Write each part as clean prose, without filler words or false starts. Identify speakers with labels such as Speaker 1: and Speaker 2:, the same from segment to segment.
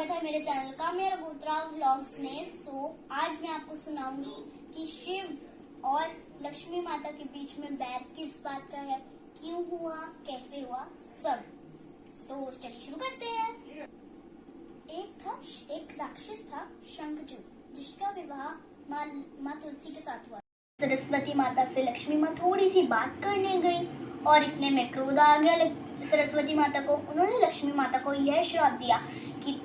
Speaker 1: स्वागत है मेरे चैनल का मेरा गोत्रा व्लॉग्स में। आज मैं आपको सुनाऊंगी कि शिव और लक्ष्मी माता के बीच में बैर किस बात का है, क्यों हुआ, कैसे हुआ, सब। तो चलिए शुरू करते हैं। एक राक्षस था शंखचूड़, जिसका विवाह माँ तुलसी के साथ हुआ। सरस्वती माता से लक्ष्मी माँ थोड़ी सी बात करने गई और इतने में क्रोध आ गया सरस्वती माता को। उन्होंने लक्ष्मी माता को यह श्राप दिया कि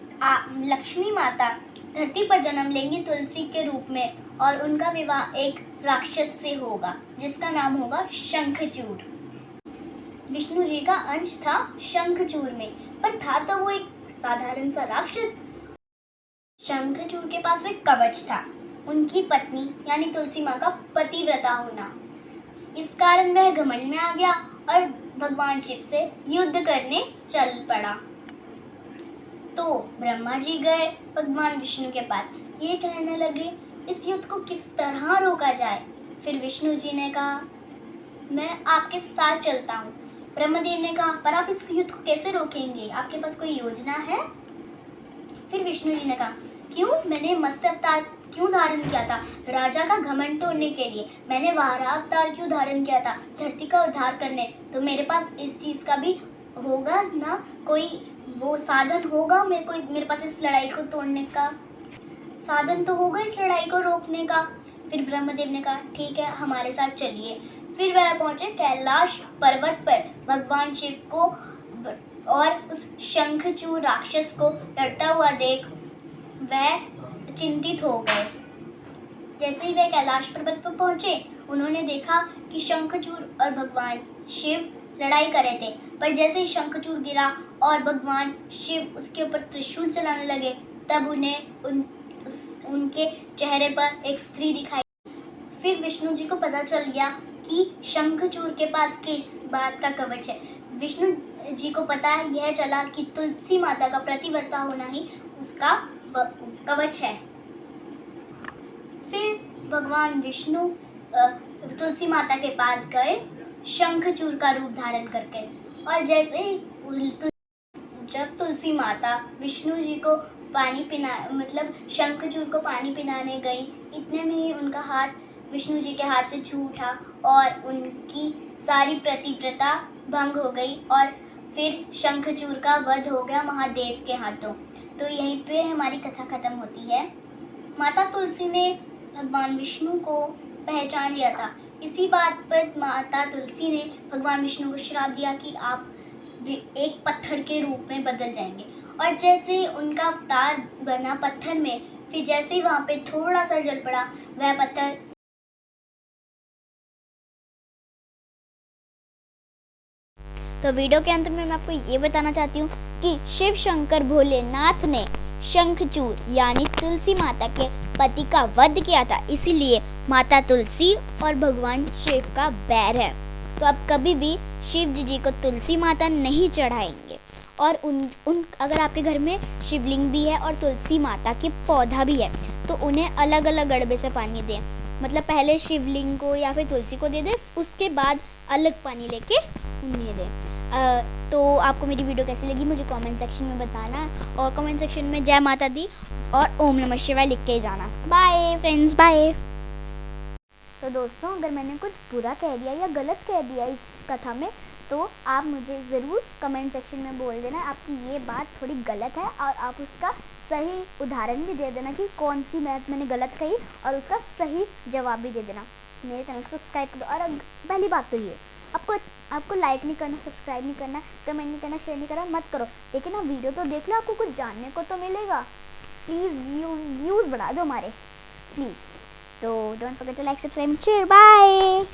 Speaker 1: लक्ष्मी माता धरती पर जन्म लेंगी तुलसी के रूप में और उनका विवाह एक राक्षस से होगा जिसका नाम होगा शंखचूड़। विष्णु जी का अंश था शंखचूड़ में, पर था तो वो एक साधारण सा राक्षस। शंखचूड़ के पास एक कवच था, उनकी पत्नी यानी तुलसी माँ का पतिव्रता होना। इस कारण वह घमंड में आ गया और भगवान शिव से युद्ध करने चल पड़ा। तो ब्रह्मा जी गए भगवान विष्णु के पास, ये कहने लगे इस युद्ध को किस तरह रोका जाए। फिर विष्णु जी ने कहा मैं आपके साथ चलता हूँ। ब्रह्मदेव ने कहा पर आप इस युद्ध को कैसे रोकेंगे, आपके पास कोई योजना है। फिर विष्णु जी ने कहा क्यों, मैंने मत्स्य अवतार क्यों धारण किया था, राजा का घमंड तोड़ने के लिए। मैंने वाराह अवतार क्यों धारण किया था, धरती का उद्धार करने। तो मेरे पास इस चीज का भी होगा ना, कोई वो साधन होगा मेरे पास इस लड़ाई को तोड़ने का साधन तो होगा, इस लड़ाई को रोकने का। फिर ब्रह्मदेव ने कहा ठीक है हमारे साथ चलिए। फिर वह पहुंचे कैलाश पर्वत पर। भगवान शिव को और उस शंखचूड़ राक्षस को लड़ता हुआ देख वह चिंतित हो गए। जैसे ही वे कैलाश पर्वत पर पहुंचे, उन्होंने देखा कि शंखचूड़ और भगवान शिव लड़ाई कर रहे थे। पर जैसे ही शंखचूड़ गिरा और भगवान शिव उसके ऊपर त्रिशूल चलाने लगे, तब उन्हें उनके चेहरे पर एक स्त्री दिखाई। फिर विष्णु जी को पता चल गया कि शंखचूड़ के पास किस बात का कवच है। विष्णु जी को पता यह चला कि तुलसी माता का प्रतिव्रता होना ही उसका कवच है। फिर भगवान विष्णु तुलसी माता के पास गए शंखचूड़ का रूप धारण करके, और जैसे ही जब तुलसी माता विष्णु जी को पानी शंखचूड़ को पानी पिलाने गई, इतने में ही उनका हाथ विष्णु जी के हाथ से छूटा और उनकी सारी प्रतिव्रता भंग हो गई और फिर शंखचूड़ का वध हो गया महादेव के हाथों। तो यहीं पे हमारी कथा खत्म होती है। माता तुलसी ने भगवान विष्णु को पहचान लिया था। इसी बात पर माता तुलसी ने भगवान विष्णु को श्राप दिया कि आप एक पत्थर के रूप में बदल जाएंगे। और जैसे उनका अवतार बना पत्थर में, फिर जैसे ही वहाँ पे थोड़ा सा जल पड़ा, वह पत्थर तो वीडियो के अंत में मैं आपको ये बताना चाहती हूँ कि शिव शंकर भोलेनाथ ने शंखचूड़ यानी तुलसी माता के पति का वध किया था, इसीलिए माता तुलसी और भगवान शिव का बैर है। तो आप कभी भी शिव जी को तुलसी माता नहीं चढ़ाएंगे। और अगर आपके घर में शिवलिंग भी है और तुलसी माता के पौधा भी है तो उन्हें अलग अलग गड़बे से पानी दें। मतलब पहले शिवलिंग को या फिर तुलसी को दे दें, उसके बाद अलग पानी लेके उन्हें दें। तो आपको मेरी वीडियो कैसी लगी मुझे कमेंट सेक्शन में बताना है, और कमेंट सेक्शन में जय माता दी और ओम नमः शिवाय लिख के ही जाना। Bye friends, bye. तो दोस्तों, अगर मैंने कुछ बुरा कह दिया या गलत कह दिया इस कथा में, तो आप मुझे ज़रूर कमेंट सेक्शन में बोल देना आपकी ये बात थोड़ी गलत है, और आप उसका सही उदाहरण भी दे देना कि कौन सी बात मैंने गलत कही, और उसका सही जवाब भी दे देना। मेरे चैनल को सब्सक्राइब कर दो। और पहली बात तो ये, आपको लाइक नहीं करना, सब्सक्राइब नहीं करना, कमेंट नहीं करना, शेयर नहीं करना, मत करो। लेकिन आप वीडियो तो देख लो, आपको कुछ जानने को तो मिलेगा। प्लीज़ व्यूज़ बढ़ा दो हमारे, प्लीज़। तो don't forget to like, subscribe, share. Bye.